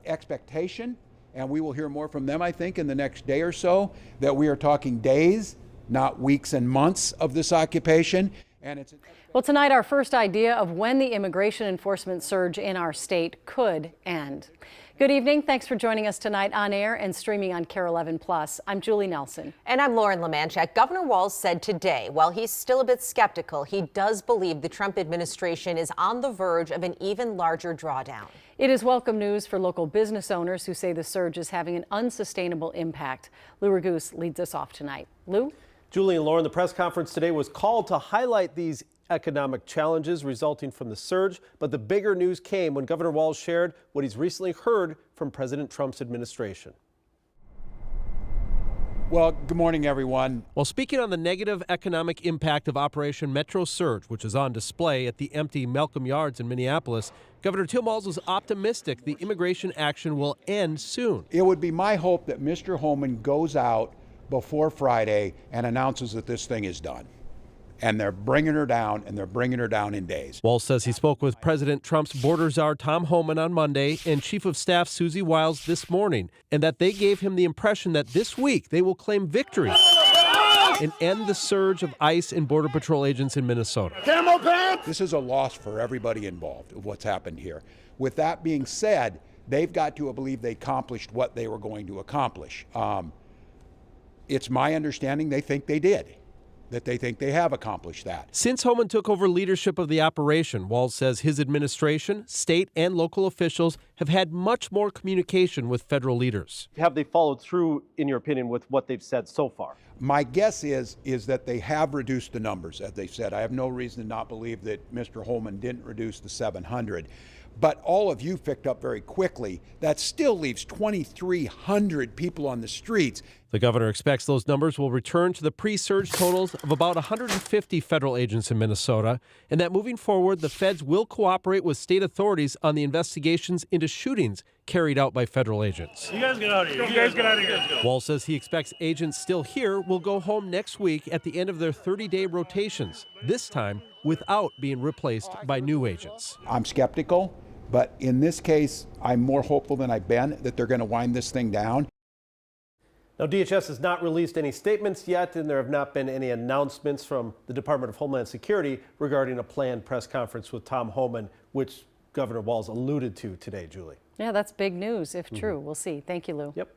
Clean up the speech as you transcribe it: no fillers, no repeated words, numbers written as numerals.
expectation, and we will hear more from them, I think, in the next day or so, that we are talking days, not weeks and months of this occupation. Well, tonight, our first idea of when the immigration enforcement surge in our state could end. Good evening. Thanks for joining us tonight on air and streaming on KARE 11 Plus. I'm Julie Nelson. And I'm Lauren Lemanchek. Governor Walz said today, while he's still a bit skeptical, he does believe the Trump administration is on the verge of an even larger drawdown. It is welcome news for local business owners who say the surge is having an unsustainable impact. Lou Raguse leads us off tonight. Lou? Julie and Lauren, the press conference today was called to highlight these economic challenges resulting from the surge, but the bigger news came when Governor Walz shared what he's recently heard from President Trump's administration. Well, good morning, everyone. While speaking on the negative economic impact of Operation Metro Surge, which is on display at the empty Malcolm Yards in Minneapolis, Governor Tim Walz was optimistic the immigration action will end soon. It would be my hope that Mr. Homan goes out before Friday and announces that this thing is done. And they're bringing her down, and they're bringing her down in days. Walz says he spoke with President Trump's border czar Tom Homan on Monday and Chief of Staff Susie Wiles this morning, and that they gave him the impression that this week they will claim victory and end the surge of ICE and Border Patrol agents in Minnesota. This is a loss for everybody involved of what's happened here. With that being said, they've got to believe they accomplished what they were going to accomplish. It's my understanding they think they did. That they think they have accomplished that. Since Homan took over leadership of the operation, Walz says his administration, state and local officials have had much more communication with federal leaders. Have they followed through, in your opinion, with what they've said so far? My guess is that they have reduced the numbers, as they said. I have no reason to not believe that Mr. Homan didn't reduce the 700. But all of you picked up very quickly. That still leaves 2,300 people on the streets. The governor expects those numbers will return to the pre-surge totals of about 150 federal agents in Minnesota, and that moving forward, the feds will cooperate with state authorities on the investigations into shootings carried out by federal agents. You guys get out of here. You guys get out of here. Walz says he expects agents still here will go home next week at the end of their 30-day rotations, this time without being replaced by new agents. I'm skeptical, but in this case, I'm more hopeful than I've been that they're going to wind this thing down. Now, DHS has not released any statements yet, and there have not been any announcements from the Department of Homeland Security regarding a planned press conference with Tom Homan, which Governor Walz alluded to today, Julie. Yeah, that's big news, if true. We'll see. Thank you, Lou. Yep.